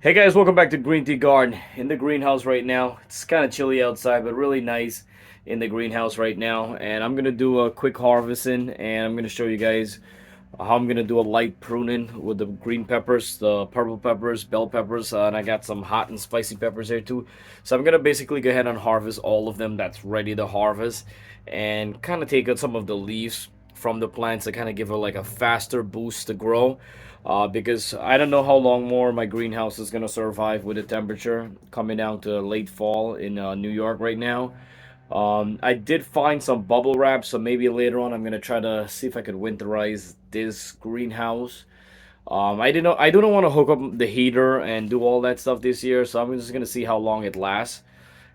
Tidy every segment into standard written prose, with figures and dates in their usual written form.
Hey guys, welcome back to GreenTGarden. In the greenhouse right now. It's kind of chilly outside, but really nice in the greenhouse right now. And I'm gonna do a quick harvesting, and I'm gonna show you guys how I'm gonna do a light pruning with the green peppers, the purple peppers, bell peppers, and I got some hot and spicy peppers here too. So I'm gonna basically go ahead and harvest all of them that's ready to harvest, and kind of take out some of the leaves from the plants to kind of give it like a faster boost to grow. Because I don't know how long more my greenhouse is gonna survive with the temperature coming down to late fall in New York right now. I did find some bubble wrap, so maybe later on I'm gonna try to see if I could winterize this greenhouse. I don't want to hook up the heater and do all that stuff this year, so I'm just gonna see how long it lasts.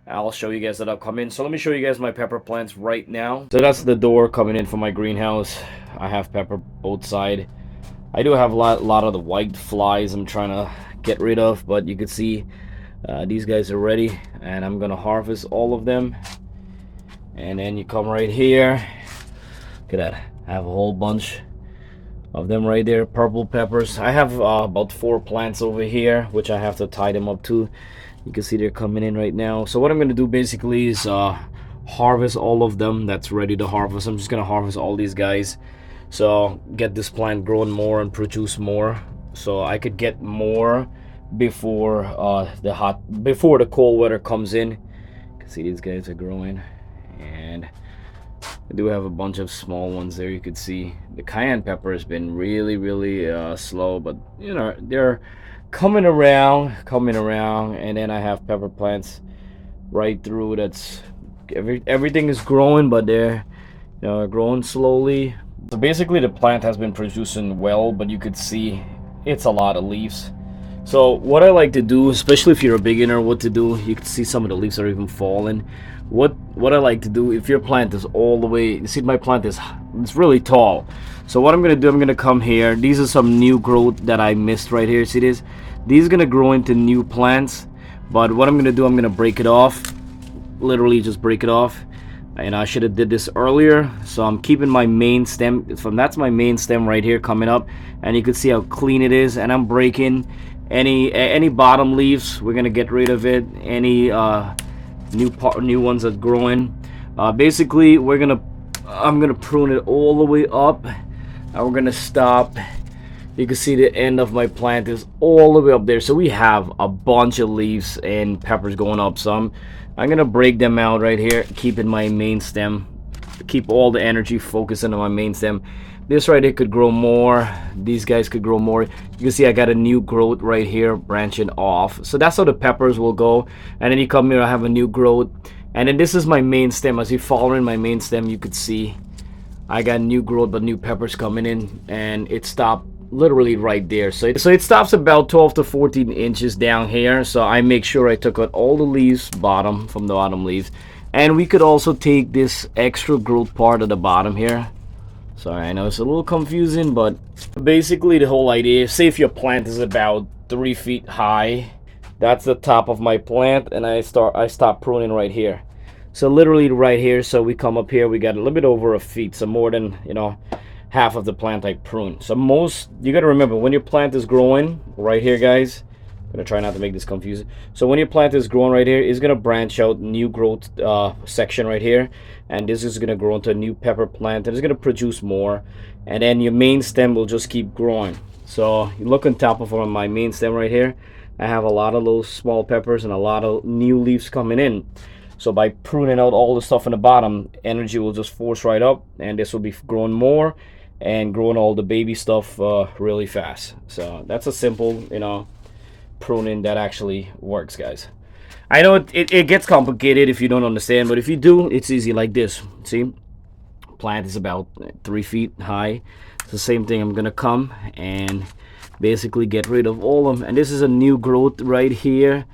I'll show you guys that up come in. So let me show you guys my pepper plants right now. So that's the door coming in from my greenhouse. I have pepper both side. I do have a lot of the white flies I'm trying to get rid of, but you can see these guys are ready, and I'm gonna harvest all of them. And then you come right here. Look at that. I have a whole bunch of them right there, purple peppers. I have about 4 plants over here, which I have to tie them up to. You can see they're coming in right now. So what I'm gonna do basically is harvest all of them that's ready to harvest. I'm just gonna harvest all these guys, so get this plant growing more and produce more, so I could get more before before the cold weather comes in. You can see these guys are growing, and I do have a bunch of small ones there. You could see the cayenne pepper has been really slow, but you know, they're coming around. And then I have pepper plants right through. That's everything is growing, but they're, you know, growing slowly. So basically the plant has been producing well, but you could see it's a lot of leaves. So what I like to do, especially if you're a beginner, what to do, you can see some of the leaves are even falling. What I like to do, if your plant is all the way, you see my plant is, it's really tall. So what I'm gonna do, I'm gonna come here. These are some new growth that I missed right here. See this? These are gonna grow into new plants. But what I'm gonna do, I'm gonna break it off. Literally just break it off. And I should have did this earlier. So I'm keeping my main stem that's my main stem right here coming up, and you can see how clean it is. And I'm breaking any bottom leaves. We're gonna get rid of it. Any new ones that growing. Basically I'm gonna prune it all the way up, and we're gonna stop. You can see the end of my plant is all the way up there, so we have a bunch of leaves and peppers going up. So I'm gonna break them out right here, keeping my main stem, keep all the energy focusing on my main stem. This right here could grow more. These guys could grow more. You can see I got a new growth right here branching off. So that's how the peppers will go. And then you come here, I have a new growth. And then this is my main stem. As you follow in my main stem, you could see I got new growth, but new peppers coming in, and it stopped literally right there. So it stops about 12 to 14 inches down here. So I make sure I took out all the leaves from the bottom leaves. And we could also take this extra growth part at the bottom here. Sorry, I know it's a little confusing, but basically the whole idea, say if your plant is about 3 feet high, that's the top of my plant, and I stop pruning right here. So literally right here. So we come up here, we got a little bit over a feet, so more than, you know, half of the plant I prune. So you got to remember, when your plant is growing right here, guys, I'm gonna try not to make this confusing. So when your plant is growing right here, it's gonna branch out new growth section right here, and this is gonna grow into a new pepper plant, and it's gonna produce more, and then your main stem will just keep growing. So you look on top of my main stem right here, I have a lot of those small peppers and a lot of new leaves coming in. So by pruning out all the stuff in the bottom, energy will just force right up, and this will be growing more and growing all the baby stuff really fast. So that's a simple, you know, pruning that actually works, guys. I know it gets complicated if you don't understand, but if you do, it's easy like this. See, plant is about 3 feet high. It's the same thing. I'm gonna come and basically get rid of all of them, and this is a new growth right here.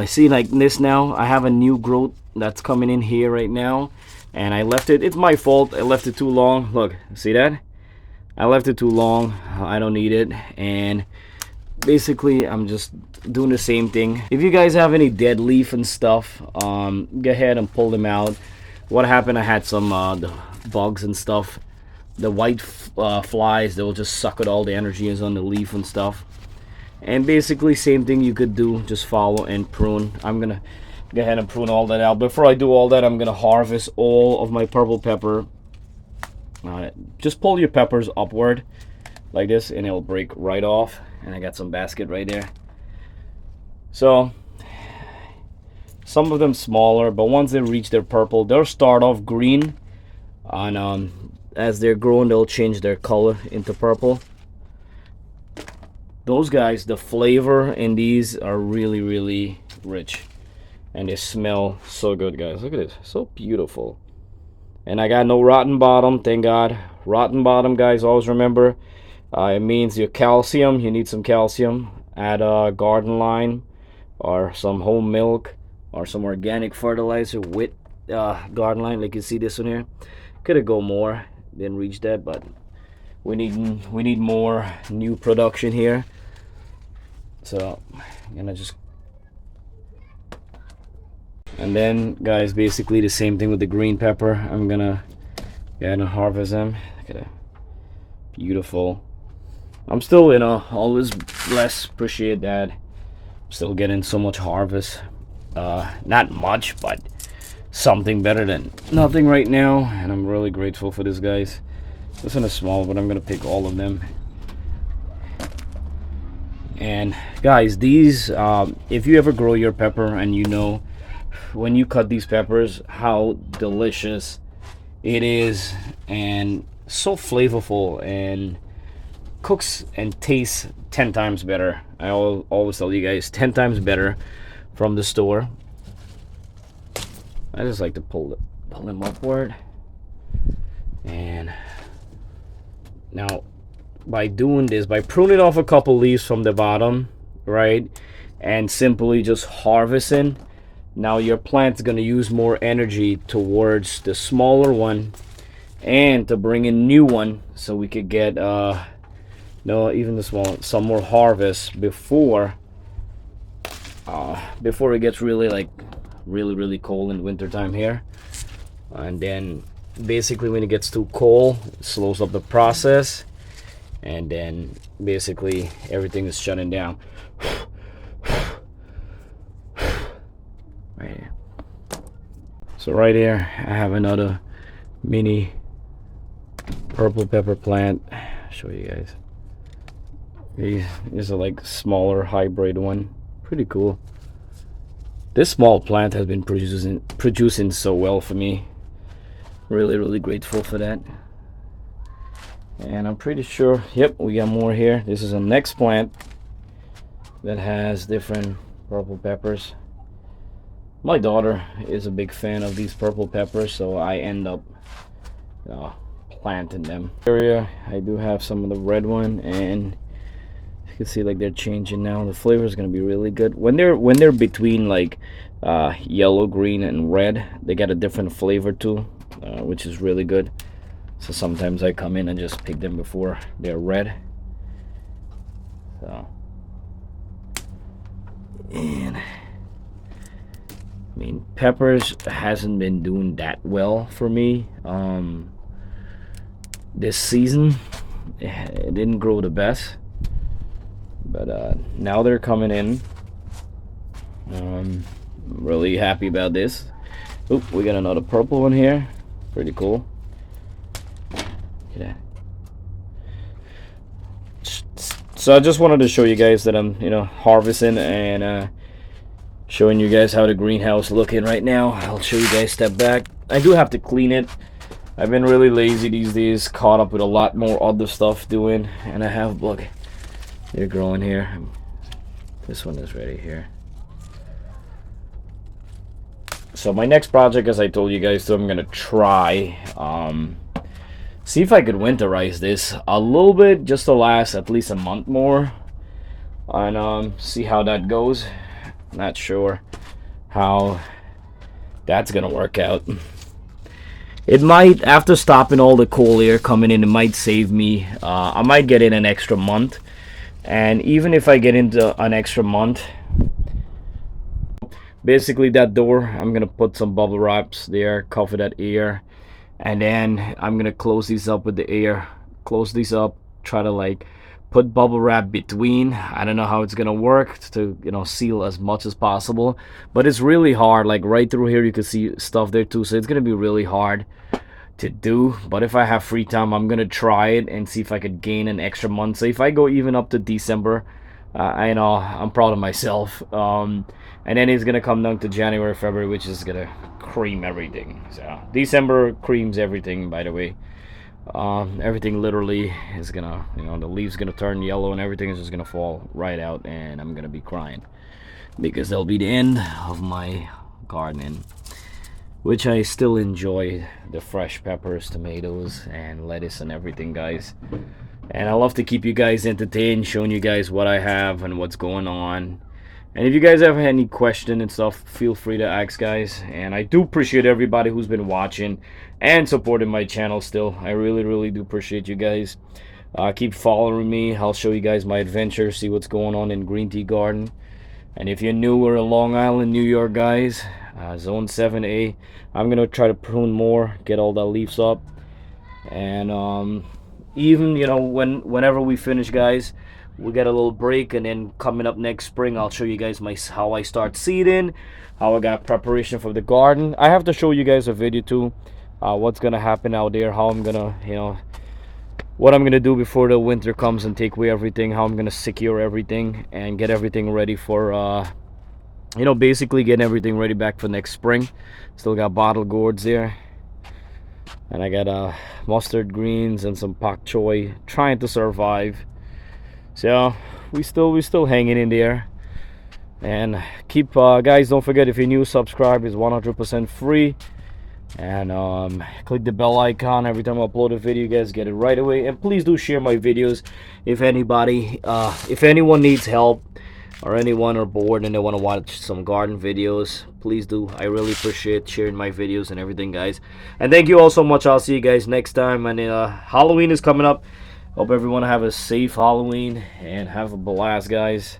See, like this now, I have a new growth that's coming in here right now, and I left it. It's my fault. I left it too long. Look, see that? I left it too long. I don't need it. And basically I'm just doing the same thing. If you guys have any dead leaf and stuff, go ahead and pull them out. What happened, I had some the bugs and stuff, the white flies, they will just suck out all the energy is on the leaf and stuff. And basically same thing you could do, just follow and prune. I'm gonna go ahead and prune all that out. Before I do all that, I'm gonna harvest all of my purple pepper. Just pull your peppers upward like this and it'll break right off. And I got some basket right there. So some of them smaller, but once they reach their purple, they'll start off green, and as they're growing, they'll change their color into purple. Those guys, the flavor in these are really, really rich, and they smell so good, guys. Look at this, so beautiful. And I got no rotten bottom, thank God. Rotten bottom, guys, always remember, it means your calcium. You need some calcium. Add a garden lime or some whole milk or some organic fertilizer with garden lime, like you see this one here. Could have go more, didn't reach that, but we need more new production here. So I'm gonna just, and then guys, basically the same thing with the green pepper. I'm gonna harvest them. Look at that, beautiful. I'm still, always blessed, appreciate that. I'm still getting so much harvest. Not much, but something better than nothing right now, and I'm really grateful for this, guys. This one is small, but I'm gonna pick all of them. And guys, these, if you ever grow your pepper, and you know when you cut these peppers how delicious it is, and so flavorful, and cooks and tastes 10 times better. I always tell you guys, 10 times better from the store. I just like to pull them upward. And now by doing this, by pruning off a couple leaves from the bottom, right, and simply just harvesting, now your plant's going to use more energy towards the smaller one and to bring in new one, so we could get even the small, some more harvest before it gets really really cold in winter time here. And then basically when it gets too cold, it slows up the process, and then basically everything is shutting down. Right here. So right here I have another mini purple pepper plant. I'll show you guys. These are like smaller hybrid one. Pretty cool. This small plant has been producing so well for me. Really grateful for that. And I'm pretty sure, yep, we got more here. This is a next plant that has different purple peppers. My daughter is a big fan of these purple peppers, so I end up planting them. Area, I do have some of the red one, and you can see like they're changing now. The flavor is gonna be really good when they're between like yellow, green, and red. They get a different flavor too, which is really good. So sometimes I come in and just pick them before they're red. So, and I mean, peppers hasn't been doing that well for me this season. It didn't grow the best, but now they're coming in. I'm really happy about this. Oop, we got another purple one here. Pretty cool. Look at that. So I just wanted to show you guys that I'm harvesting and showing you guys how the greenhouse looking right now. I'll show you guys step back. I do have to clean it. I've been really lazy these days, caught up with a lot more other stuff doing, and I have, look, they're growing here. This one is ready here. So my next project, as I told you guys, I'm gonna try see if I could winterize this a little bit, just to last at least a month more, and see how that goes. Not sure how that's gonna work out. It might, after stopping all the cold air coming in, it might save me. I might get in an extra month, and even if I get into an extra month, basically that door, I'm gonna put some bubble wraps there, cover that air, and then I'm gonna close these up with the air. Close these up, try to like put bubble wrap between. I don't know how it's gonna work to, you know, seal as much as possible, but it's really hard. Like right through here you can see stuff there too, so it's gonna be really hard to do. But if I have free time, I'm gonna try it and see if I could gain an extra month. So if I go even up to December, I know I'm proud of myself. And then it's gonna come down to January, February, which is gonna cream everything. So December creams everything, by the way. Everything literally is gonna, you know, the leaves gonna turn yellow and everything is just gonna fall right out, and I'm gonna be crying because that'll be the end of my gardening, which I still enjoy. The fresh peppers, tomatoes, and lettuce and everything, guys. And I love to keep you guys entertained, showing you guys what I have and what's going on. And if you guys ever have any question and stuff, feel free to ask, guys. And I do appreciate everybody who's been watching and supporting my channel still. I really do appreciate you guys. Keep following me. I'll show you guys my adventure, see what's going on in GreenTGarden. And if you're new, we're in Long Island, New York, guys. Zone 7A. I'm gonna try to prune more, get all the leaves up. And even, you know, whenever we finish, guys, we get a little break, and then coming up next spring, I'll show you guys how I start seeding, how I got preparation for the garden. I have to show you guys a video too, what's gonna happen out there, how I'm gonna, you know, what I'm gonna do before the winter comes and take away everything, how I'm gonna secure everything and get everything ready for you know, basically getting everything ready back for next spring. Still got bottle gourds there, and I got mustard greens and some pak choy, trying to survive. So we still hanging in there. And keep guys, don't forget, if you're new, subscribe is 100% free. And click the bell icon every time I upload a video, you guys get it right away. And please do share my videos if anybody if anyone needs help, or anyone are bored and they want to watch some garden videos, please do. I really appreciate sharing my videos and everything, guys. And thank you all so much. I'll see you guys next time. And Halloween is coming up. Hope everyone have a safe Halloween and have a blast, guys.